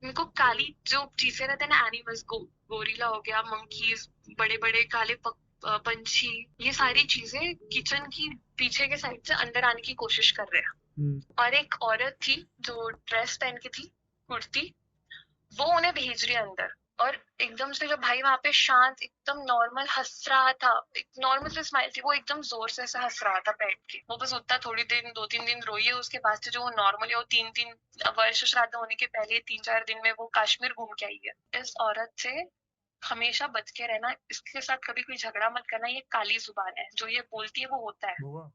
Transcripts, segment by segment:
मेरे को काली जो चीजें रहते हैं ना, एनिमल्स, गोरिल्ला हो गया, मंकीज, बड़े बड़े काले पंछी, ये सारी चीजें किचन की पीछे के साइड से अंदर आने की कोशिश कर रहे हैं। और एक औरत थी जो ड्रेस पहन के थी, कुर्ती, वो उन्हें भेज रही है अंदर। और एकदम से जो भाई वहां पे शांत एकदम नॉर्मल हंस रहा था, एक नॉर्मल से स्माइल थी, वो एकदम जोर से ऐसे हंस रहा था बैठ के। वो बस उतना थोड़ी दिन, 2-3 दिन रोई है, उसके बाद से जो वो नॉर्मली, वो 3-3 वर्ष श्राद्ध होने के पहले 3-4 दिन में वो कश्मीर घूम के आई है। इस औरत से हमेशा बच के रहना, इसके साथ कभी कोई झगड़ा मत करना, ये काली जुबान है, जो ये बोलती है वो होता है।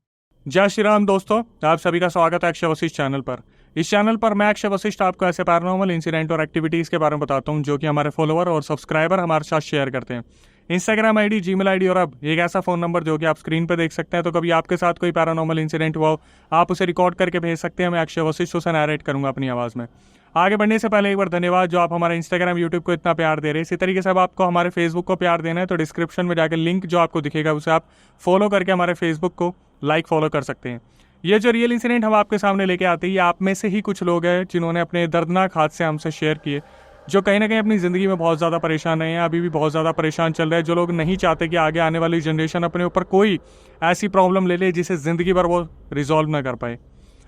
जय श्री राम दोस्तों, आप सभी का स्वागत है अक्षय वशिष्ठ चैनल पर। इस चैनल पर मैं अक्षय वशिष्ठ आपको ऐसे पैरानॉर्मल इंसिडेंट और एक्टिविटीज़ के बारे में बताता हूं जो कि हमारे फॉलोअर और सब्सक्राइबर हमारे साथ शेयर करते हैं। इंस्टाग्राम आईडी, जीमेल आईडी और अब एक ऐसा फ़ोन नंबर जो कि आप स्क्रीन पर देख सकते हैं। तो कभी आपके साथ कोई पैरानॉर्मल इंसिडेंट हुआ हो, आप उसे रिकॉर्ड करके भेज सकते हैं। मैं अक्षय वशिष्ठ उसे नरेट करूंगा अपनी आवाज़ में। आगे बढ़ने से पहले एक बार धन्यवाद जो आप हमारे इंस्टाग्राम, यूट्यूब को इतना प्यार दे रहे हैं। इसी तरीके से अब आपको हमारे फेसबुक को प्यार देना है तो डिस्क्रिप्शन में जाकर लिंक जो आपको दिखेगा उसे आप फॉलो करके हमारे फेसबुक को लाइक फॉलो कर सकते हैं। ये जो रियल इंसिडेंट हम आपके सामने लेके आते हैं, ये आप में से ही कुछ लोग हैं जिन्होंने अपने दर्दनाक हादसे हमसे शेयर किए, जो कहीं ना कहीं अपनी ज़िंदगी में बहुत ज़्यादा परेशान रहे हैं, अभी भी बहुत ज़्यादा परेशान चल रहे हैं। जो लोग नहीं चाहते कि आगे आने वाली जनरेशन अपने ऊपर कोई ऐसी प्रॉब्लम ले ले जिसे ज़िंदगी भर वो रिजॉल्व ना कर पाए।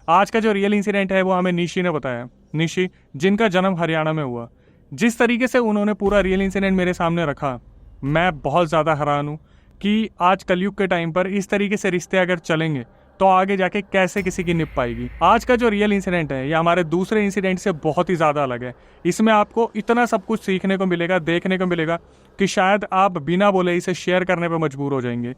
आज का जो रियल इंसिडेंट है वो हमें निशी ने बताया। निशी, जिनका जन्म हरियाणा में हुआ। जिस तरीके से उन्होंने पूरा रियल इंसिडेंट मेरे सामने रखा, मैं बहुत ज़्यादा हैरान हूँ कि आज कलयुग के टाइम पर इस तरीके से रिश्ते अगर चलेंगे तो आगे जाके कैसे किसी की निप पाएगी। आज का जो रियल इंसिडेंट है ये हमारे दूसरे इंसिडेंट से बहुत ही ज़्यादा अलग है। इसमें आपको इतना सब कुछ सीखने को मिलेगा, देखने को मिलेगा कि शायद आप बिना बोले इसे शेयर करने पर मजबूर हो जाएंगे।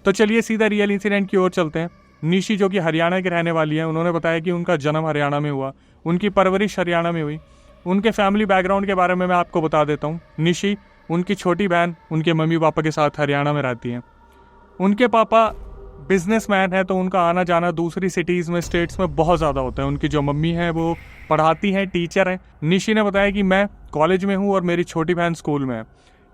तो चलिए सीधा रियल इंसिडेंट की ओर चलते हैं। निशी, जो कि हरियाणा की रहने वाली है, उन्होंने बताया कि उनका जन्म हरियाणा में हुआ, उनकी परवरिश हरियाणा में हुई। उनके फैमिली बैकग्राउंड के बारे में मैं आपको बता देता हूँ। निशी, उनकी छोटी बहन उनके मम्मी पापा के साथ हरियाणा में रहती हैं। उनके पापा बिजनेसमैन है तो उनका आना जाना दूसरी सिटीज़ में, स्टेट्स में बहुत ज़्यादा होता है। उनकी जो मम्मी है वो पढ़ाती हैं, टीचर हैं। निशी ने बताया कि मैं कॉलेज में हूँ और मेरी छोटी बहन स्कूल में है।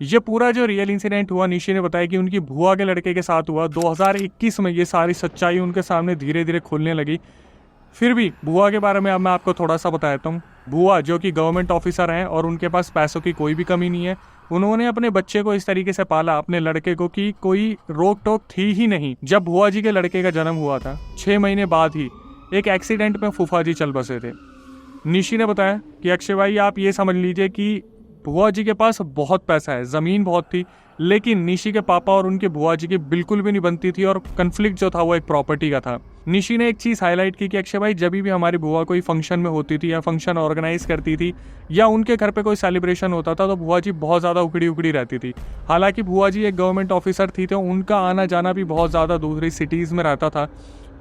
ये पूरा जो रियल इंसिडेंट हुआ, निशी ने बताया कि उनकी बुआ के लड़के के साथ हुआ 2021 में। ये सारी सच्चाई उनके सामने धीरे धीरे खुलने लगी। फिर भी बुआ के बारे में अब मैं आपको थोड़ा सा बताता हूँ। बुआ जो कि गवर्नमेंट ऑफिसर हैं और उनके पास पैसों की कोई भी कमी नहीं है। उन्होंने अपने बच्चे को इस तरीके से पाला, अपने लड़के को, कि कोई रोक टोक थी ही नहीं। जब बुआ जी के लड़के का जन्म हुआ था 6 महीने बाद ही एक एक्सीडेंट में फूफा जी चल बसे थे। निशी ने बताया कि अक्षय भाई, आप ये समझ लीजिए कि बुआ जी के पास बहुत पैसा है, ज़मीन बहुत थी, लेकिन निशी के पापा और उनके बुआ जी की बिल्कुल भी नहीं बनती थी और कन्फ्लिक्ट जो था वो एक प्रॉपर्टी का था। निशी ने एक चीज़ हाईलाइट की कि अक्षय भाई, जब भी हमारी बुआ कोई फंक्शन में होती थी या फंक्शन ऑर्गेनाइज करती थी या उनके घर पे कोई सेलिब्रेशन होता था तो बुआ जी बहुत ज़्यादा उखड़ी उखड़ी रहती थी। हालांकि बुआ जी एक गवर्नमेंट ऑफिसर थी तो उनका आना जाना भी बहुत ज़्यादा दूसरी सिटीज़ में रहता था।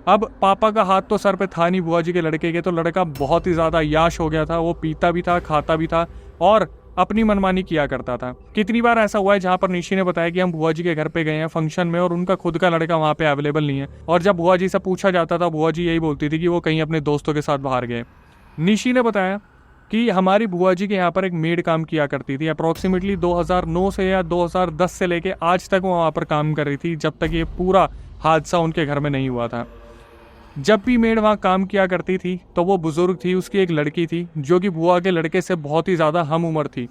अब पापा का हाथ तो सर पे था नहीं बुआ जी के लड़के के, तो लड़का बहुत ही ज़्यादा याश हो गया था। वो पीता भी था, खाता भी था और अपनी मनमानी किया करता था। कितनी बार ऐसा हुआ है जहाँ पर निशी ने बताया कि हम बुआ जी के घर पे गए हैं फंक्शन में और उनका खुद का लड़का वहाँ पे अवेलेबल नहीं है, और जब बुआ जी से पूछा जाता था बुआ जी यही बोलती थी कि वो कहीं अपने दोस्तों के साथ बाहर गए। निशी ने बताया कि हमारी बुआ जी के यहाँ पर एक मेड काम किया करती थी। अप्रॉक्सीमेटली 2009 से या 2010 से लेके आज तक वो वहाँ पर काम कर रही थी, जब तक ये पूरा हादसा उनके घर में नहीं हुआ था। जब भी मेड वहाँ काम किया करती थी तो वो बुजुर्ग थी, उसकी एक लड़की थी जो कि बुआ के लड़के से बहुत ही ज़्यादा हम उम्र थी।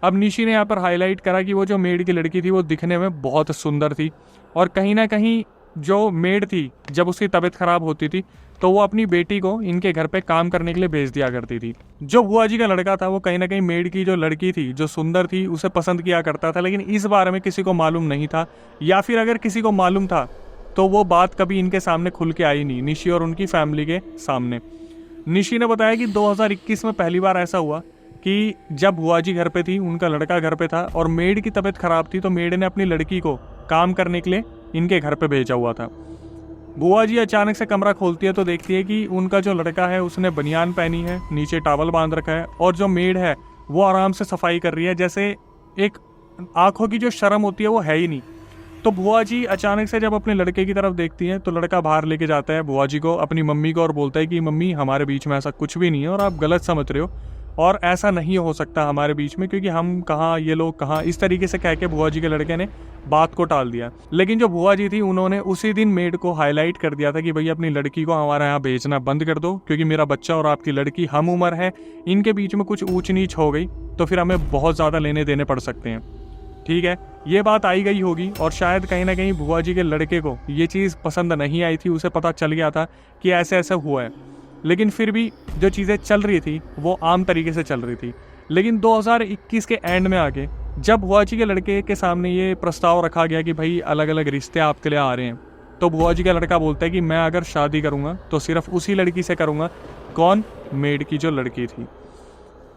अब निशी ने यहाँ पर हाईलाइट करा कि वो जो मेड की लड़की थी वो दिखने में बहुत सुंदर थी, और कहीं ना कहीं जो मेड थी जब उसकी तबीयत ख़राब होती थी तो वो अपनी बेटी को इनके घर पे काम करने के लिए भेज दिया करती थी। जो बुआ जी का लड़का था वो कहीं ना कहीं मेड की जो लड़की थी जो सुंदर थी उसे पसंद किया करता था, लेकिन इस बारे में किसी को मालूम नहीं था, या फिर अगर किसी को मालूम था तो वो बात कभी इनके सामने खुल के आई नहीं, निशी और उनकी फैमिली के सामने। निशी ने बताया कि 2021 में पहली बार ऐसा हुआ कि जब बुआ जी घर पे थी, उनका लड़का घर पे था और मेड की तबीयत खराब थी, तो मेड ने अपनी लड़की को काम करने के लिए इनके घर पे भेजा हुआ था। बुआ जी अचानक से कमरा खोलती है तो देखती है कि उनका जो लड़का है उसने बनियान पहनी है, नीचे टॉवल बांध रखा है, और जो मेड है वो आराम से सफाई कर रही है, जैसे एक आंखों की जो शर्म होती है वो है ही नहीं। तो बुआ जी अचानक से जब अपने लड़के की तरफ देखती हैं तो लड़का बाहर लेके जाता है बुआ जी को, अपनी मम्मी को, और बोलता है कि मम्मी, हमारे बीच में ऐसा कुछ भी नहीं है और आप गलत समझ रहे हो। और ऐसा नहीं हो सकता हमारे बीच में, क्योंकि हम कहाँ, ये लोग कहाँ, इस तरीके से कह के बुआ जी के लड़के ने बात को टाल दिया। लेकिन जो बुआ जी थी उन्होंने उसी दिन मेड को हाईलाइट कर दिया था कि भैया अपनी लड़की को हमारे यहाँ भेजना बंद कर दो, क्योंकि मेरा बच्चा और आपकी लड़की हम उम्र है, इनके बीच में कुछ ऊंच नीच हो गई तो फिर हमें बहुत ज़्यादा लेने देने पड़ सकते हैं। ठीक है, ये बात आई गई होगी और शायद कहीं ना कहीं बुआ जी के लड़के को ये चीज़ पसंद नहीं आई थी, उसे पता चल गया था कि ऐसे ऐसा हुआ है। लेकिन फिर भी जो चीज़ें चल रही थी वो आम तरीके से चल रही थी। लेकिन 2021 के एंड में आके जब बुआ जी के लड़के के सामने ये प्रस्ताव रखा गया कि भाई अलग अलग रिश्ते आपके लिए आ रहे हैं, तो बुआ जी का लड़का बोलता है कि मैं अगर शादी करूँगा तो सिर्फ उसी लड़की से करूँगा। कौन? मेड की जो लड़की थी।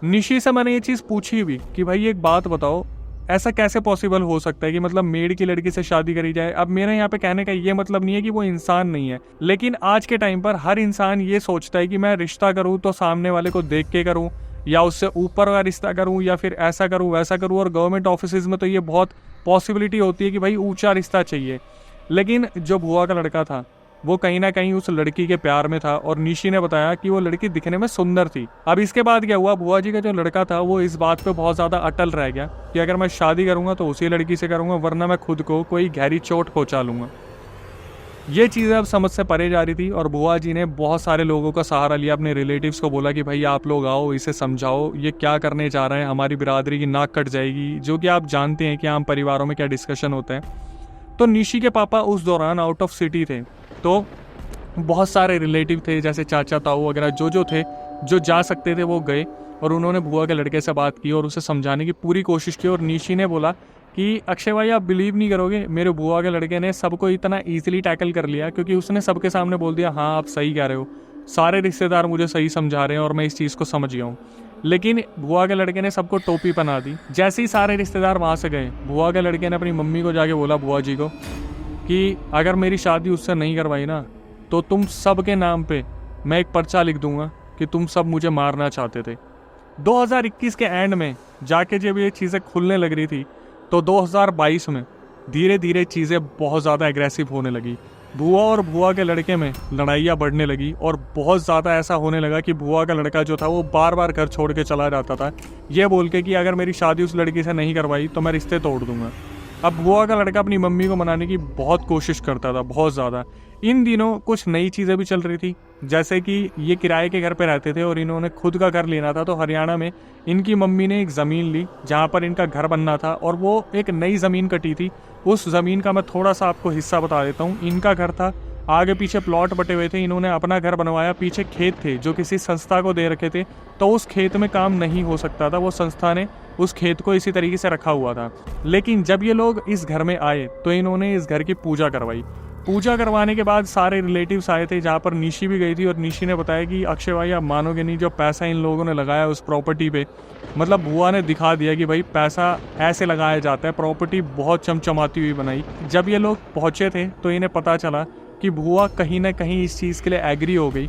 निशी से मैंने ये चीज़ पूछी भी कि भाई एक बात बताओ, ऐसा कैसे पॉसिबल हो सकता है कि मतलब मेड की लड़की से शादी करी जाए। अब मेरे यहाँ पे कहने का ये मतलब नहीं है कि वो इंसान नहीं है, लेकिन आज के टाइम पर हर इंसान ये सोचता है कि मैं रिश्ता करूँ तो सामने वाले को देख के करूँ, या उससे ऊपर का रिश्ता करूँ, या फिर ऐसा करूँ वैसा करूँ। और गवर्नमेंट ऑफिस में तो ये बहुत पॉसिबिलिटी होती है कि भाई ऊंचा रिश्ता चाहिए। लेकिन जो बुआ का लड़का था वो कहीं ना कहीं उस लड़की के प्यार में था, और निशी ने बताया कि वो लड़की दिखने में सुंदर थी। अब इसके बाद क्या हुआ, बुआ जी का जो लड़का था वो इस बात पे बहुत ज़्यादा अटल रह गया कि अगर मैं शादी करूँगा तो उसी लड़की से करूँगा, वरना मैं खुद को कोई गहरी चोट पहुँचा लूँगा। ये चीज़ें अब समझ से परे जा रही थी और बुआ जी ने बहुत सारे लोगों का सहारा लिया, अपने रिलेटिव्स को बोला कि भाई आप लोग आओ, इसे समझाओ, ये क्या करने जा रहे हैं, हमारी बिरादरी की नाक कट जाएगी। जो कि आप जानते हैं कि आम परिवारों में क्या डिस्कशन होते हैं। तो निशी के पापा उस दौरान आउट ऑफ सिटी थे, तो बहुत सारे रिलेटिव थे जैसे चाचा ताऊ वगैरह जो थे, जो जा सकते थे वो गए, और उन्होंने बुआ के लड़के से बात की और उसे समझाने की पूरी कोशिश की। और निशी ने बोला कि अक्षय भाई आप बिलीव नहीं करोगे, मेरे बुआ के लड़के ने सबको इतना ईजिली टैकल कर लिया, क्योंकि उसने सबके सामने बोल दिया हाँ आप सही कह रहे हो, सारे रिश्तेदार मुझे सही समझा रहे हैं और मैं इस चीज़ को समझ गया हूँ। लेकिन बुआ के लड़के ने सबको टोपी पहना दी। जैसे ही सारे रिश्तेदार वहाँ से गए, बुआ के लड़के ने अपनी मम्मी को जाके बोला, बुआ जी को, कि अगर मेरी शादी उससे नहीं करवाई ना तो तुम सब के नाम पे मैं एक पर्चा लिख दूंगा कि तुम सब मुझे मारना चाहते थे। 2021 के एंड में जाके जब ये चीज़ें खुलने लग रही थी तो 2022 में धीरे धीरे चीज़ें बहुत ज़्यादा एग्रेसिव होने लगी। बुआ और बुआ के लड़के में लड़ाइयाँ बढ़ने लगी और बहुत ज़्यादा ऐसा होने लगा कि बुआ का लड़का जो था वो बार बार घर छोड़ के चला जाता था, ये बोल के कि अगर मेरी शादी उस लड़की से नहीं करवाई तो मैं रिश्ते तोड़ दूंगा। अब बुआ का लड़का अपनी मम्मी को मनाने की बहुत कोशिश करता था, बहुत ज़्यादा। इन दिनों कुछ नई चीज़ें भी चल रही थी, जैसे कि ये किराए के घर पे रहते थे और इन्होंने खुद का घर लेना था। तो हरियाणा में इनकी मम्मी ने एक ज़मीन ली जहाँ पर इनका घर बनना था, और वो एक नई ज़मीन कटी थी। उस ज़मीन का मैं थोड़ा सा आपको हिस्सा बता देता हूँ। इनका घर था, आगे पीछे प्लॉट बटे हुए थे, इन्होंने अपना घर बनवाया, पीछे खेत थे जो किसी संस्था को दे रखे थे, तो उस खेत में काम नहीं हो सकता था, वो संस्था ने उस खेत को इसी तरीके से रखा हुआ था। लेकिन जब ये लोग इस घर में आए तो इन्होंने इस घर की पूजा करवाई। पूजा करवाने के बाद सारे रिलेटिव्स आए थे, जहाँ पर निशी भी गई थी, और निशी ने बताया कि अक्षय भाई आप मानोगे नहीं, जो पैसा इन लोगों ने लगाया उस प्रॉपर्टी पे, मतलब बुआ ने दिखा दिया कि भाई पैसा ऐसे लगाया जाता है, प्रॉपर्टी बहुत चमचमाती हुई बनाई। जब ये लोग पहुँचे थे तो इन्हें पता चला कि बुआ कहीं ना कहीं इस चीज़ के लिए एग्री हो गई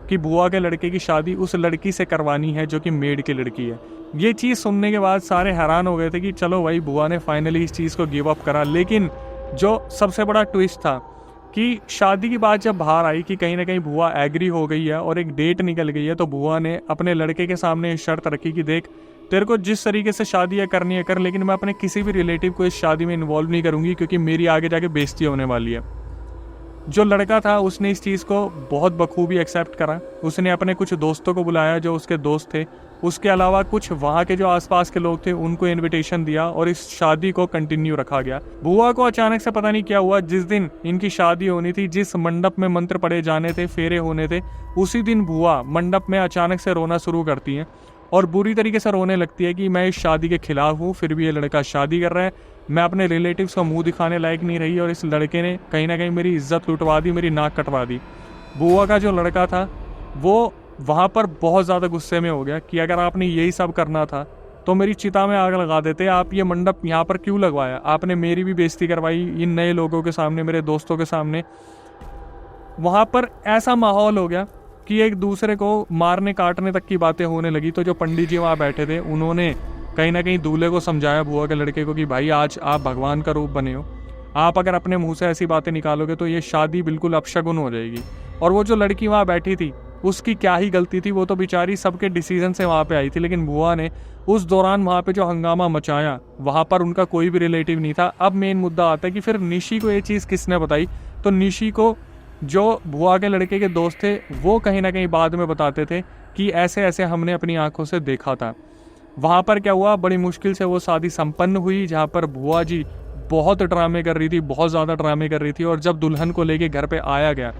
कि बुआ के लड़के की शादी उस लड़की से करवानी है जो कि मेड की लड़की है। ये चीज़ सुनने के बाद सारे हैरान हो गए थे कि चलो भाई बुआ ने फाइनली इस चीज़ को गिव अप करा। लेकिन जो सबसे बड़ा ट्विस्ट था कि शादी की बात जब बाहर आई कि कहीं ना कहीं बुआ एग्री हो गई है और एक डेट निकल गई है, तो बुआ ने अपने लड़के के सामने शर्त रखी कि देख तेरे को जिस तरीके से शादी है करनी है कर, लेकिन मैं अपने किसी भी रिलेटिव को इस शादी में इन्वॉल्व नहीं करूँगी, क्योंकि मेरी आगे जाके बेइज्जती होने वाली है। जो लड़का था उसने इस चीज़ को बहुत बखूबी एक्सेप्ट करा। उसने अपने कुछ दोस्तों को बुलाया जो उसके दोस्त थे, उसके अलावा कुछ वहाँ के जो आसपास के लोग थे उनको इनविटेशन दिया और इस शादी को कंटिन्यू रखा गया। बुआ को अचानक से पता नहीं क्या हुआ, जिस दिन इनकी शादी होनी थी, जिस मंडप में मंत्र पढ़े जाने थे, फेरे होने थे, उसी दिन बुआ मंडप में अचानक से रोना शुरू करती हैं और बुरी तरीके से रोने लगती है कि मैं इस शादी के खिलाफ हूँ, फिर भी ये लड़का शादी कर रहा है, मैं अपने रिलेटिव्स का मुंह दिखाने लायक नहीं रही और इस लड़के ने कहीं ना कहीं मेरी इज्जत लुटवा दी, मेरी नाक कटवा दी। बुआ का जो लड़का था वो वहाँ पर बहुत ज़्यादा गुस्से में हो गया कि अगर आपने यही सब करना था तो मेरी चिता में आग लगा देते, आप ये मंडप यहाँ पर क्यों लगवाया, आपने मेरी भी बेइज्जती करवाई इन नए लोगों के सामने, मेरे दोस्तों के सामने। वहाँ पर ऐसा माहौल हो गया कि एक दूसरे को मारने काटने तक की बातें होने लगी। तो जो पंडित जी वहाँ बैठे थे उन्होंने कहीं ना कहीं दूल्हे को समझाया, बुआ के लड़के को, कि भाई आज आप भगवान का रूप बने हो, आप अगर अपने मुंह से ऐसी बातें निकालोगे तो ये शादी बिल्कुल अपशगुन हो जाएगी। और वो जो लड़की वहाँ बैठी थी उसकी क्या ही गलती थी, वो तो बेचारी सबके डिसीजन से वहाँ पे आई थी। लेकिन बुआ ने उस दौरान वहाँ पे जो हंगामा मचाया, वहाँ पर उनका कोई भी रिलेटिव नहीं था। अब मेन मुद्दा आता है कि फिर निशी को ये चीज़ किसने बताई। तो निशी को जो बुआ के लड़के के दोस्त थे वो कहीं ना कहीं बाद में बताते थे कि ऐसे ऐसे हमने अपनी आंखों से देखा था। वहाँ पर क्या हुआ, बड़ी मुश्किल से वो शादी संपन्न हुई, जहाँ पर बुआ जी बहुत ड्रामे कर रही थी, बहुत ज़्यादा ड्रामे कर रही थी। और जब दुल्हन को लेके घर पे आया गया,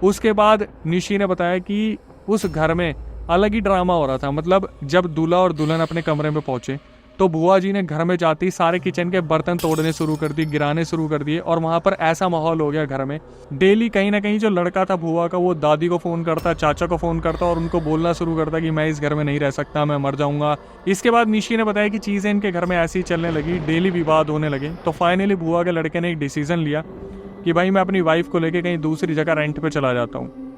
उसके बाद निशी ने बताया कि उस घर में अलग ही ड्रामा हो रहा था। मतलब जब दूल्हा और दुल्हन अपने कमरे में पहुंचे तो बुआ जी ने घर में जाते ही सारे किचन के बर्तन तोड़ने शुरू कर दिए, गिराने शुरू कर दिए। और वहाँ पर ऐसा माहौल हो गया घर में, डेली कहीं ना कहीं जो लड़का था बुआ का, वो दादी को फ़ोन करता, चाचा को फ़ोन करता और उनको बोलना शुरू करता कि मैं इस घर में नहीं रह सकता, मैं मर जाऊँगा। इसके बाद निशी ने बताया कि चीज़ें इनके घर में ऐसी ही चलने लगी, डेली विवाद होने लगे। तो फाइनली बुआ के लड़के ने एक डिसीज़न लिया कि भाई मैं अपनी वाइफ को लेके कहीं दूसरी जगह रेंट पे चला जाता हूँ।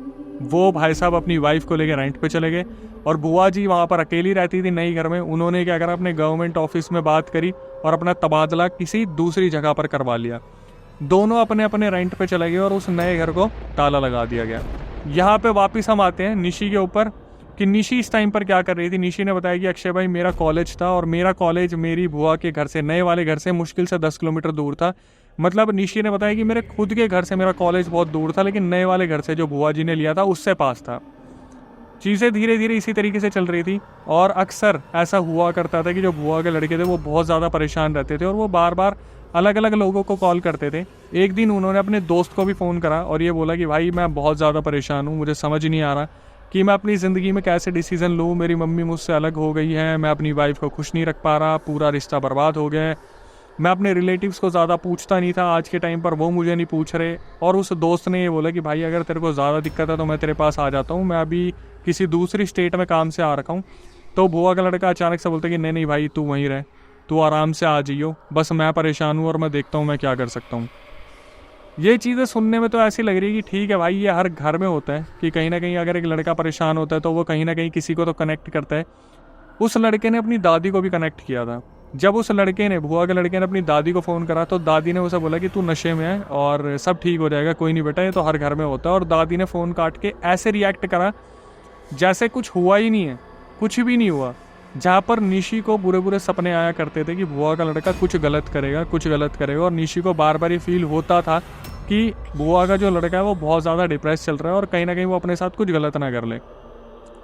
वो भाई साहब अपनी वाइफ को लेके रेंट पे चले गए और बुआ जी वहाँ पर अकेली रहती थी नई घर में। उन्होंने क्या करा, अपने गवर्नमेंट ऑफिस में बात करी और अपना तबादला किसी दूसरी जगह पर करवा लिया। दोनों अपने अपने रेंट पे चले गए और उस नए घर को ताला लगा दिया गया। यहाँ पे वापस हम आते हैं निशी के ऊपर कि निशी इस टाइम पर क्या कर रही थी। निशी ने बताया कि अक्षय भाई, मेरा कॉलेज था और मेरा कॉलेज मेरी बुआ के घर से, नए वाले घर से मुश्किल से 10 किलोमीटर दूर था। मतलब निशी ने बताया कि मेरे खुद के घर से मेरा कॉलेज बहुत दूर था, लेकिन नए वाले घर से जो बुआ जी ने लिया था उससे पास था। चीज़ें धीरे धीरे इसी तरीके से चल रही थी और अक्सर ऐसा हुआ करता था कि जो बुआ के लड़के थे वो बहुत ज़्यादा परेशान रहते थे और वो बार बार अलग अलग लोगों को कॉल करते थे। एक दिन उन्होंने अपने दोस्त को भी फ़ोन करा और ये बोला कि भाई मैं बहुत ज़्यादा परेशान हूँ, मुझे समझ नहीं आ रहा कि मैं अपनी ज़िंदगी में कैसे डिसीज़न लूँ। मेरी मम्मी मुझसे अलग हो गई है, मैं अपनी वाइफ को खुश नहीं रख पा रहा, पूरा रिश्ता बर्बाद हो गया है। मैं अपने रिलेटिव्स को ज़्यादा पूछता नहीं था, आज के टाइम पर वो मुझे नहीं पूछ रहे। और उस दोस्त ने ये बोला कि भाई अगर तेरे को ज़्यादा दिक्कत है तो मैं तेरे पास आ जाता हूँ, मैं अभी किसी दूसरी स्टेट में काम से आ रखा हूँ। तो बुआ का लड़का अचानक से बोलता कि नहीं नहीं भाई, तू वहीं रह, तू आराम से आ जाइयो, बस मैं परेशान हूँ और मैं देखता हूँ मैं क्या कर सकता हूँ। ये चीज़ें सुनने में तो ऐसी लग रही है कि ठीक है भाई, ये हर घर में होता है कि कहीं ना कहीं अगर एक लड़का परेशान होता है तो वो कहीं ना कहीं किसी को तो कनेक्ट करता है। उस लड़के ने अपनी दादी को भी कनेक्ट किया था। जब उस लड़के ने, बुआ के लड़के ने अपनी दादी को फ़ोन करा तो दादी ने उसे बोला कि तू नशे में है और सब ठीक हो जाएगा, कोई नहीं बेटा, ये तो हर घर में होता है। और दादी ने फ़ोन काट के ऐसे रिएक्ट करा जैसे कुछ हुआ ही नहीं है, कुछ भी नहीं हुआ। जहाँ पर निशी को बुरे बुरे सपने आया करते थे कि बुआ का लड़का कुछ गलत करेगा, कुछ गलत करेगा। और निशी को बार बार ये फील होता था कि बुआ का जो लड़का है वो बहुत ज़्यादा डिप्रेस चल रहा है और कहीं ना कहीं वो अपने साथ कुछ गलत ना कर ले।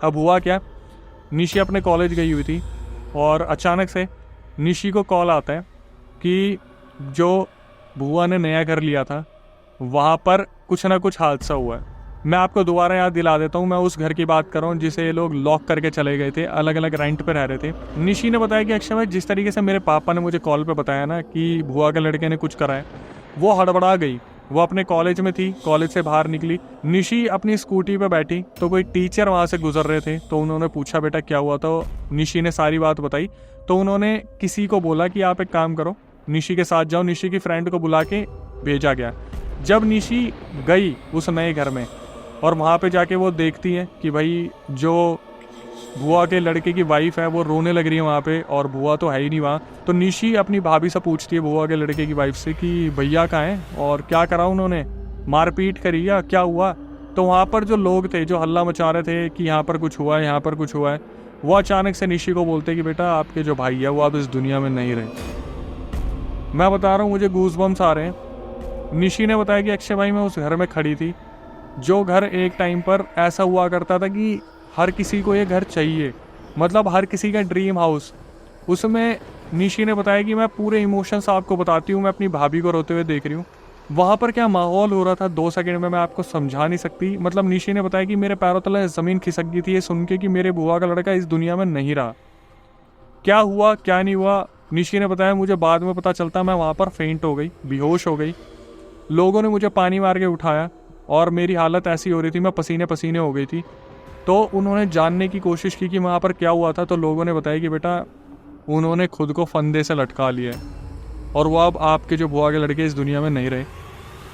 अब हुआ क्या, निशी अपने कॉलेज गई हुई थी और अचानक से निशी को कॉल आता है कि जो बुआ ने नया घर लिया था वहाँ पर कुछ ना कुछ हादसा हुआ है। मैं आपको दोबारा याद दिला देता हूँ, मैं उस घर की बात कर रहा हूँ जिसे ये लोग लॉक करके चले गए थे, अलग अलग रेंट पे रह रहे थे। निशी ने बताया कि अक्षय भाई, जिस तरीके से मेरे पापा ने मुझे कॉल पे बताया ना कि बुआ के लड़के ने कुछ करा है, वो हड़बड़ा गई। वो अपने कॉलेज में थी, कॉलेज से बाहर निकली, निशी अपनी स्कूटी पे बैठी तो कोई टीचर वहाँ से गुजर रहे थे। तो उन्होंने पूछा बेटा क्या हुआ, तो निशी ने सारी बात बताई। तो उन्होंने किसी को बोला कि आप एक काम करो, निशी के साथ जाओ। निशी की फ्रेंड को बुला के भेजा गया। जब निशी गई उस नए घर में और वहाँ पे जाके वो देखती है कि भाई जो बुआ के लड़के की वाइफ है वो रोने लग रही है वहाँ पे और बुआ तो है ही नहीं वहाँ। तो निशी अपनी भाभी से पूछती है बुआ के लड़के की वाइफ से कि भैया कहाँ हैं और क्या करा उन्होंने, मारपीट करी या क्या हुआ। तो वहाँ पर जो लोग थे जो हल्ला मचा रहे थे कि यहाँ पर कुछ हुआ है, यहाँ पर कुछ हुआ है, वो अचानक से निशी को बोलते कि बेटा आपके जो भाई है वो अब इस दुनिया में नहीं रहे। मैं बता रहा हूँ, मुझे गूज़बम्स आ रहे हैं। निशी ने बताया कि अक्षय भाई, मैं उस घर में खड़ी थी, जो घर एक टाइम पर ऐसा हुआ करता था कि हर किसी को ये घर चाहिए, मतलब हर किसी का ड्रीम हाउस। उसमें निशी ने बताया कि मैं पूरे इमोशंस आपको बताती हूँ, मैं अपनी भाभी को रोते हुए देख रही हूँ। वहाँ पर क्या माहौल हो रहा था 2 सेकंड में मैं आपको समझा नहीं सकती। मतलब निशी ने बताया कि मेरे पैरों तले ज़मीन खिसक गई थी ये सुन के कि मेरे बुआ का लड़का इस दुनिया में नहीं रहा। क्या हुआ क्या नहीं हुआ निशी ने बताया मुझे बाद में पता चलता। मैं वहाँ पर फेंट हो गई, बेहोश हो गई। लोगों ने मुझे पानी मार के उठाया और मेरी हालत ऐसी हो रही थी, मैं पसीने पसीने हो गई थी। तो उन्होंने जानने की कोशिश की कि वहाँ पर क्या हुआ था। तो लोगों ने बताया कि बेटा उन्होंने खुद को फंदे से लटका लिया और वो अब आपके जो बुआ के लड़के इस दुनिया में नहीं रहे।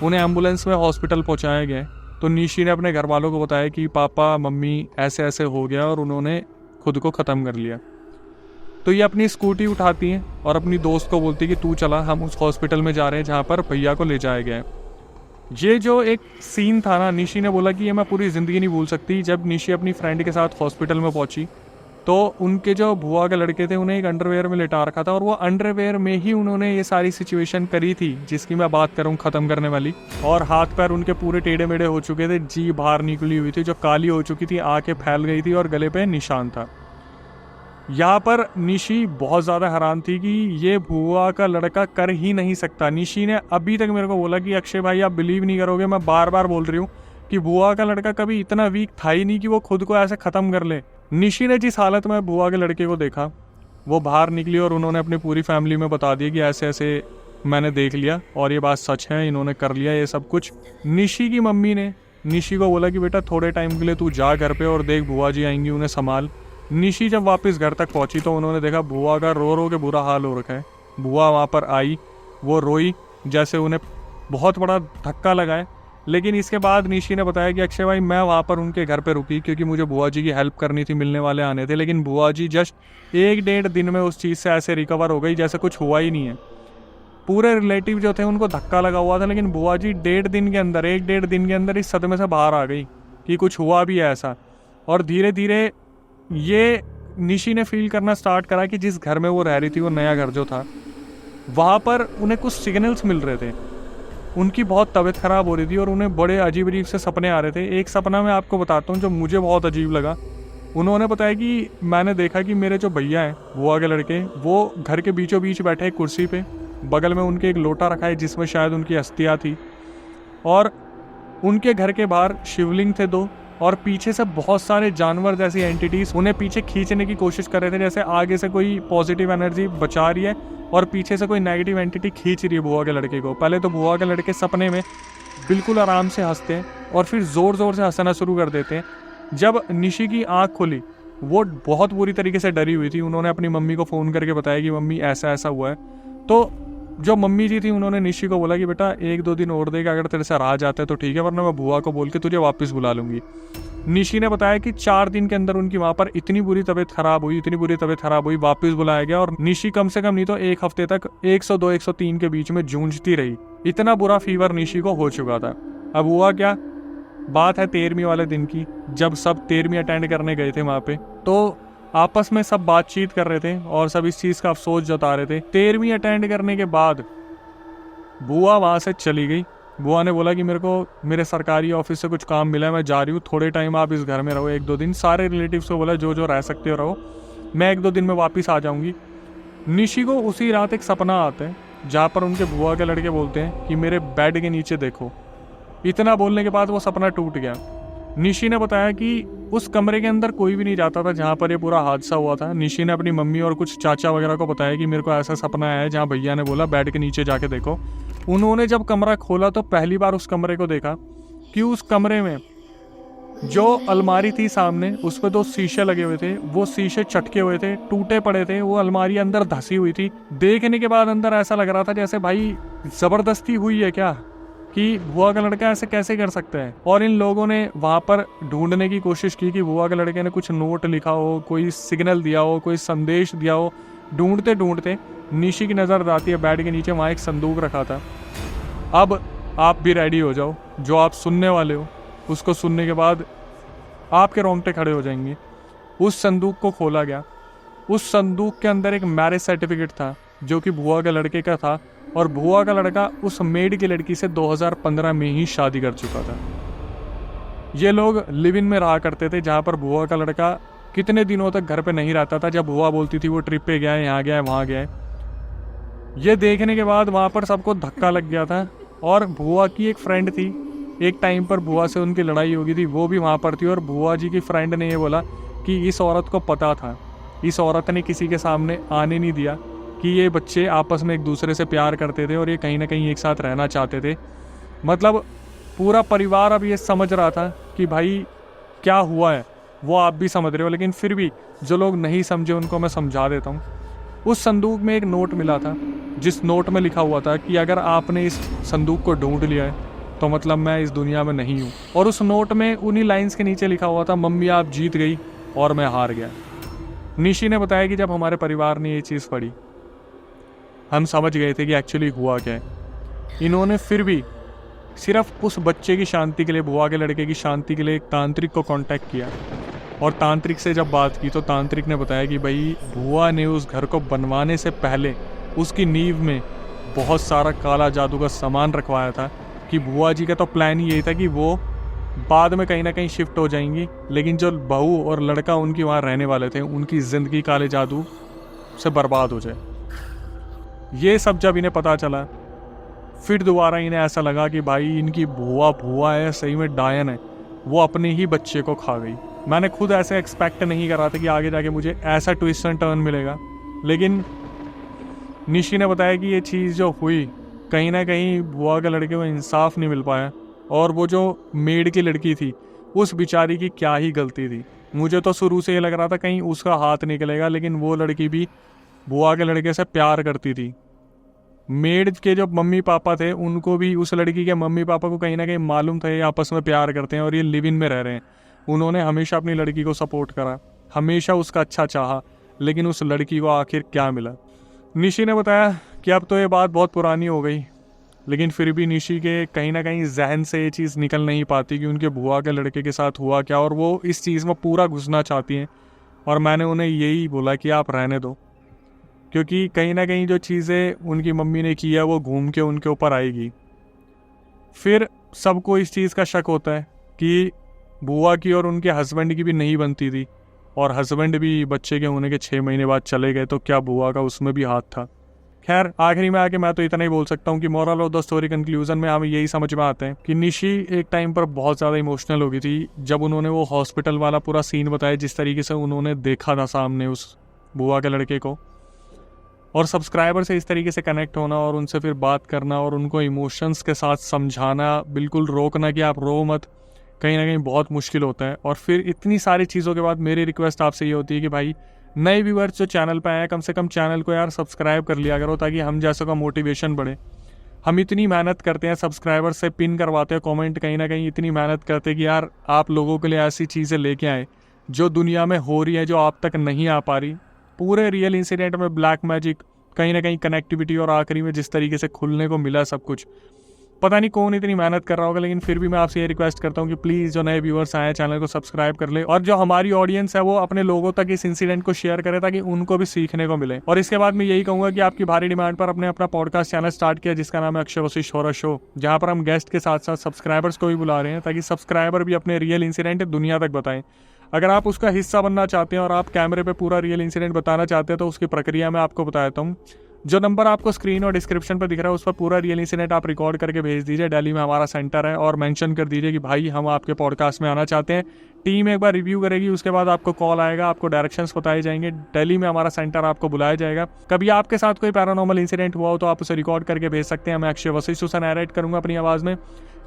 उन्हें एम्बुलेंस में हॉस्पिटल पहुँचाया गया। तो निशी ने अपने घर वालों को बताया कि पापा मम्मी ऐसे ऐसे हो गया और उन्होंने खुद को ख़त्म कर लिया। तो ये अपनी स्कूटी उठाती हैं और अपनी दोस्त को बोलती है कि तू चला, हम उस हॉस्पिटल में जा रहे हैं जहाँ पर भैया को ले जाया गया है। ये जो एक सीन था ना, निशी ने बोला कि ये मैं पूरी ज़िंदगी नहीं भूल सकती। जब निशी अपनी फ्रेंड के साथ हॉस्पिटल में पहुंची तो उनके जो बुआ के लड़के थे उन्हें एक अंडरवेयर में लिटा रखा था, और वो अंडरवेयर में ही उन्होंने ये सारी सिचुएशन करी थी जिसकी मैं बात करूँ ख़त्म करने वाली। और हाथ पैर उनके पूरे टेढ़े मेढ़े हो चुके थे, जी बाहर निकली हुई थी जो काली हो चुकी थी, आंखें फैल गई थी और गले पे निशान था। यहाँ पर निशी बहुत ज़्यादा हैरान थी कि ये बुआ का लड़का कर ही नहीं सकता। निशी ने अभी तक मेरे को बोला कि अक्षय भाई आप बिलीव नहीं करोगे, मैं बार बार बोल रही हूँ कि बुआ का लड़का कभी इतना वीक था ही नहीं कि वो खुद को ऐसे ख़त्म कर ले। निशी ने जिस हालत में बुआ के लड़के को देखा, वो बाहर निकली और उन्होंने अपनी पूरी फैमिली में बता दिया कि ऐसे ऐसे मैंने देख लिया और ये बात सच है, इन्होंने कर लिया ये सब कुछ। निशी की मम्मी ने निशी को बोला कि बेटा थोड़े टाइम के लिए तू जा घर पे और देख बुआ जी आएंगी, उन्हें संभाल। निशी जब वापस घर तक पहुंची तो उन्होंने देखा बुआ का रो रो के बुरा हाल हो रखा है। बुआ वहाँ पर आई, वो रोई जैसे उन्हें बहुत बड़ा धक्का लगा है। लेकिन इसके बाद निशी ने बताया कि अक्षय भाई मैं वहाँ पर उनके घर पे रुकी क्योंकि मुझे बुआ जी की हेल्प करनी थी, मिलने वाले आने थे। लेकिन बुआ जी जस्ट 1-1.5 दिन में उस चीज़ से ऐसे रिकवर हो गई जैसे कुछ हुआ ही नहीं है। पूरे रिलेटिव जो थे उनको धक्का लगा हुआ था, लेकिन बुआ जी 1.5 दिन के अंदर 1-1.5 दिन के अंदर इस सदमे से बाहर आ गई कि कुछ हुआ भी है ऐसा। और धीरे धीरे ये निशी ने फील करना स्टार्ट करा कि जिस घर में वो रह रही थी, वो नया घर जो था, वहाँ पर उन्हें कुछ सिग्नल्स मिल रहे थे। उनकी बहुत तबीयत ख़राब हो रही थी और उन्हें बड़े अजीब अजीब से सपने आ रहे थे। एक सपना मैं आपको बताता हूँ जो मुझे बहुत अजीब लगा। उन्होंने बताया कि मैंने देखा कि मेरे जो भैया हैं बुआ के लड़के, वो घर के बीचों बीच बैठे एक कुर्सी पे, बगल में उनके एक लोटा रखा है जिसमें शायद उनकी अस्थियाँ थी, और उनके घर के बाहर शिवलिंग थे 2, और पीछे से बहुत सारे जानवर जैसी एंटिटीज उन्हें पीछे खींचने की कोशिश कर रहे थे, जैसे आगे से कोई पॉजिटिव एनर्जी बचा रही है और पीछे से कोई नेगेटिव एंटिटी खींच रही है बुआ के लड़के को। पहले तो बुआ के लड़के सपने में बिल्कुल आराम से हंसते हैं और फिर ज़ोर ज़ोर से हंसना शुरू कर देते हैं। जब निशी की आँख खुली, वो बहुत बुरी तरीके से डरी हुई थी। उन्होंने अपनी मम्मी को फ़ोन करके बताया कि मम्मी ऐसा ऐसा हुआ है। तो जो मम्मी जी थी उन्होंने निशी को बोला कि बेटा 1-2 दिन और देगा, अगर तेरे से रहा जाता है तो ठीक है, वरना मैं बुआ को बोल के तुझे वापस बुला लूँगी। निशी ने बताया कि 4 दिन के अंदर उनकी वहाँ पर इतनी बुरी तबीयत खराब हुई, इतनी बुरी तबीयत खराब हुई, वापस बुलाया गया और निशी कम से कम नहीं तो 1 हफ्ते तक 102-103 के बीच में जूझती रही। इतना बुरा फीवर निशी को हो चुका था। अब हुआ क्या, बात है 13वीं वाले दिन की, जब सब 13वीं अटेंड करने गए थे वहाँ पे, तो आपस में सब बातचीत कर रहे थे और सब इस चीज़ का अफसोस जता रहे थे। 13वीं अटेंड करने के बाद बुआ वहाँ से चली गई। बुआ ने बोला कि मेरे को मेरे सरकारी ऑफिस से कुछ काम मिला है, मैं जा रही हूँ, थोड़े टाइम आप इस घर में रहो, 1-2 दिन। सारे रिलेटिव्स को बोला जो जो रह सकते हो रहो, मैं 1-2 दिन में वापस आ जाऊँगी। निशी को उसी रात एक सपना आता है जहाँ पर उनके बुआ के लड़के बोलते हैं कि मेरे बेड के नीचे देखो। इतना बोलने के बाद वो सपना टूट गया। निशी ने बताया कि उस कमरे के अंदर कोई भी नहीं जाता था जहाँ पर ये पूरा हादसा हुआ था। निशी ने अपनी मम्मी और कुछ चाचा वगैरह को बताया कि मेरे को ऐसा सपना आया है जहाँ भैया ने बोला बेड के नीचे जाके देखो। उन्होंने जब कमरा खोला तो पहली बार उस कमरे को देखा कि उस कमरे में जो अलमारी थी सामने, उस पर 2 शीशे लगे हुए थे। वो शीशे चटके हुए थे, टूटे पड़े थे, वो अलमारी अंदर धसी हुई थी। देखने के बाद अंदर ऐसा लग रहा था जैसे भाई ज़बरदस्ती हुई है क्या, कि बुआ का लड़का ऐसे कैसे कर सकता है। और इन लोगों ने वहाँ पर ढूंढने की कोशिश की कि बुआ के लड़के ने कुछ नोट लिखा हो, कोई सिग्नल दिया हो, कोई संदेश दिया हो। ढूंढते ढूंढते निशी की नज़र आती है बेड के नीचे वहाँ एक संदूक रखा था। अब आप भी रेडी हो जाओ, जो आप सुनने वाले हो उसको सुनने के बाद आपके रोंगटे खड़े हो जाएंगे। उस संदूक को खोला गया। उस संदूक के अंदर एक मैरिज सर्टिफिकेट था जो कि बुआ के लड़के का था, और बुआ का लड़का उस मेड की लड़की से 2015 में ही शादी कर चुका था। ये लोग लिव इन में रहा करते थे, जहाँ पर बुआ का लड़का कितने दिनों तक घर पे नहीं रहता था। जब बुआ बोलती थी वो ट्रिप पे गया है, यहाँ गया है, वहाँ गया है। ये देखने के बाद वहाँ पर सबको धक्का लग गया था। और बुआ की एक फ्रेंड थी, एक टाइम पर बुआ से उनकी लड़ाई हो गई थी, वो भी वहाँ पर थी। और बुआ जी की फ्रेंड ने ये बोला कि इस औरत को पता था, इस औरत ने किसी के सामने आने नहीं दिया कि ये बच्चे आपस में एक दूसरे से प्यार करते थे और ये कहीं ना कहीं एक साथ रहना चाहते थे। मतलब पूरा परिवार अब ये समझ रहा था कि भाई क्या हुआ है, वो आप भी समझ रहे हो, लेकिन फिर भी जो लोग नहीं समझे उनको मैं समझा देता हूँ। उस संदूक में एक नोट मिला था, जिस नोट में लिखा हुआ था कि अगर आपने इस संदूक को ढूंढ लिया है तो मतलब मैं इस दुनिया में नहीं हूँ। और उस नोट में उन्हीं लाइंस के नीचे लिखा हुआ था, मम्मी आप जीत गई और मैं हार गया। निशी ने बताया कि जब हमारे परिवार ने ये चीज़ पढ़ी, हम समझ गए थे कि एक्चुअली हुआ क्या है। इन्होंने फिर भी सिर्फ उस बच्चे की शांति के लिए, बुआ के लड़के की शांति के लिए एक तांत्रिक को कांटेक्ट किया। और तांत्रिक से जब बात की तो तांत्रिक ने बताया कि भाई बुआ ने उस घर को बनवाने से पहले उसकी नींव में बहुत सारा काला जादू का सामान रखवाया था, कि बुआ जी का तो प्लान ही यही था कि वो बाद में कहीं ना कहीं शिफ्ट हो जाएंगी, लेकिन जो बहू और लड़का उनकी वहाँ रहने वाले थे उनकी ज़िंदगी काले जादू से बर्बाद हो जाए। ये सब जब इन्हें पता चला, फिर दोबारा इन्हें ऐसा लगा कि भाई इनकी बुआ है, सही में डायन है, वो अपने ही बच्चे को खा गई। मैंने खुद ऐसे एक्सपेक्ट नहीं करा था कि आगे जाके मुझे ऐसा ट्विस्ट एंड टर्न मिलेगा, लेकिन निशी ने बताया कि ये चीज़ जो हुई, कहीं ना कहीं बुआ के लड़के को इंसाफ नहीं मिल पाया, और वो जो मेड की लड़की थी उस बेचारी की क्या ही गलती थी। मुझे तो शुरू से ये लग रहा था कहीं उसका हाथ निकलेगा, लेकिन वो लड़की भी बुआ के लड़के से प्यार करती थी। मेड के जो मम्मी पापा थे उनको भी उस लड़की के मम्मी पापा को कहीं ना कहीं मालूम था ये आपस में प्यार करते हैं और ये लिव इन में रह रहे हैं। उन्होंने हमेशा अपनी लड़की को सपोर्ट करा, हमेशा उसका अच्छा चाहा, लेकिन उस लड़की को आखिर क्या मिला। निशी ने बताया कि अब तो ये बात बहुत पुरानी हो गई, लेकिन फिर भी निशी के कहीं ना कहीं जहन से ये चीज़ निकल नहीं पाती कि उनके बुआ के लड़के के साथ हुआ क्या, और वो इस चीज़ में पूरा घुसना चाहती हैं। और मैंने उन्हें यही बोला कि आप रहने दो, क्योंकि कहीं ना कहीं जो चीज़ें उनकी मम्मी ने की है वो घूम के उनके ऊपर आएगी। फिर सबको इस चीज़ का शक होता है कि बुआ की और उनके हस्बैंड की भी नहीं बनती थी, और हस्बैंड भी बच्चे के होने के 6 महीने बाद चले गए, तो क्या बुआ का उसमें भी हाथ था। खैर आखिरी में आके मैं तो इतना ही बोल सकता हूँ कि moral of the story conclusion में हमें यही समझ में आता है कि निशी एक टाइम पर बहुत ज़्यादा इमोशनल हो गई थी जब उन्होंने वो हॉस्पिटल वाला पूरा सीन बताया, जिस तरीके से उन्होंने देखा था सामने उस बुआ के लड़के को। और सब्सक्राइबर से इस तरीके से कनेक्ट होना और उनसे फिर बात करना और उनको इमोशंस के साथ समझाना, बिल्कुल रोकना कि आप रो मत, कहीं ना कहीं बहुत मुश्किल होता है। और फिर इतनी सारी चीज़ों के बाद मेरी रिक्वेस्ट आपसे ये होती है कि भाई नए व्यूअर्स जो चैनल पे आए कम से कम चैनल को यार सब्सक्राइब कर लिया करो, ताकि हम जैसों का मोटिवेशन बढ़े। हम इतनी मेहनत करते हैं, सब्सक्राइबर से पिन करवाते हैं कमेंट, कहीं ना कहीं इतनी मेहनत करते हैं कि यार आप लोगों के लिए ऐसी चीज़ें लेके आए जो दुनिया में हो रही है, जो आप तक नहीं आ पा रही। पूरे रियल इंसिडेंट में ब्लैक मैजिक, कहीं ना कहीं कनेक्टिविटी, और आखिरी में जिस तरीके से खुलने को मिला सब कुछ, पता नहीं कौन इतनी मेहनत कर रहा होगा, लेकिन फिर भी मैं आपसे ये रिक्वेस्ट करता हूँ कि प्लीज़ जो नए व्यूअर्स आए चैनल को सब्सक्राइब कर ले, और जो हमारी ऑडियंस है वो अपने लोगों तक इस इंसिडेंट को शेयर करे ताकि उनको भी सीखने को मिले। और इसके बाद मैं यही कहूँगा कि आपकी भारी डिमांड पर अपने अपना पॉडकास्ट चैनल स्टार्ट किया जिसका नाम है अक्षय वशिष्ठ हॉरर शो, जहाँ पर हम गेस्ट के साथ साथ सब्सक्राइबर्स को भी बुला रहे हैं ताकि सब्सक्राइबर भी अपने रियल इंसिडेंट दुनिया तक बताएं। अगर आप उसका हिस्सा बनना चाहते हैं और आप कैमरे पे पूरा रियल इंसिडेंट बताना चाहते हैं तो उसकी प्रक्रिया मैं आपको बताता हूँ। जो नंबर आपको स्क्रीन और डिस्क्रिप्शन पर दिख रहा है उस पर पूरा रियल इंसिडेंट आप रिकॉर्ड करके भेज दीजिए। दिल्ली में हमारा सेंटर है, और मेंशन कर दीजिए कि भाई हम आपके पॉडकास्ट में आना चाहते हैं। टीम एक बार रिव्यू करेगी, उसके बाद आपको कॉल आएगा, आपको डायरेक्शंस बताए जाएंगे, दिल्ली में हमारा सेंटर आपको बुलाया जाएगा। कभी आपके साथ कोई पैरानॉर्मल इंसिडेंट हुआ हो तो आप उसे रिकॉर्ड करके भेज सकते हैं। मैं अक्षय वशिष्ठ उसे नैरेट करूंगा अपनी आवाज़ में।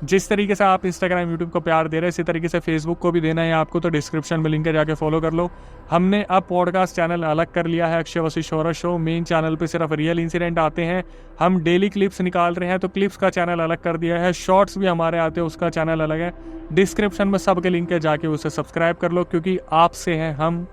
जिस तरीके से आप इंस्टाग्राम यूट्यूब को प्यार दे रहे हैं इसी तरीके से फेसबुक को भी देना है आपको, तो डिस्क्रिप्शन में लिंक है, जाके फॉलो कर लो। हमने अब पॉडकास्ट चैनल अलग कर लिया है, Akshay Vashishtha horror show. Main channel पे सिर्फ रियल इंसिडेंट आते हैं, हम डेली क्लिप्स निकाल रहे हैं तो क्लिप्स का चैनल अलग कर दिया है। शॉर्ट्स भी हमारे आते हैं, उसका चैनल अलग है। डिस्क्रिप्शन में सबके लिंक है, जाके उसे सब्सक्राइब कर लो, क्योंकि आपसे हैं हम,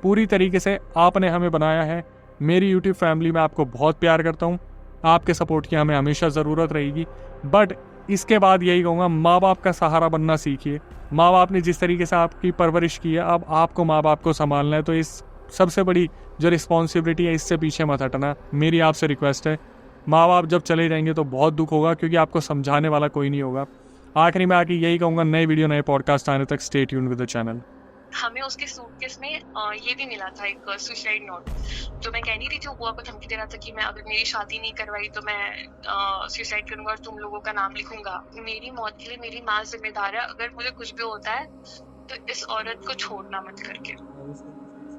पूरी तरीके से आपने हमें बनाया है। मेरी यूट्यूब फैमिली में आपको बहुत प्यार करता हूँ, आपके सपोर्ट की हमें हमेशा ज़रूरत रहेगी। बट इसके बाद यही कहूँगा, माँ बाप का सहारा बनना सीखिए। माँ बाप ने जिस तरीके से आपकी परवरिश की है, अब आपको माँ बाप को संभालना है, तो इस सबसे बड़ी जो रिस्पॉन्सिबिलिटी है इससे पीछे मत हटना। मेरी आपसे रिक्वेस्ट है, माँ बाप जब चले जाएंगे तो बहुत दुख होगा, क्योंकि आपको समझाने वाला कोई नहीं होगा। आखिरी में आके यही कहूँगा, नए वीडियो नए पॉडकास्ट आने तक stay tuned with the channel. हमें उसके सूटकेस में ये भी मिला था, एक सुसाइड नोट। तो मैं कह नहीं रही थी, बुआ को धमकी दे रहा था कि मैं अगर मेरी शादी नहीं करवाई तो मैं सुसाइड करूंगा और तुम लोगों का नाम लिखूंगा। मेरी मौत के लिए मेरी माँ जिम्मेदार है, अगर मुझे कुछ भी होता है तो इस औरत को छोड़ना मत करके।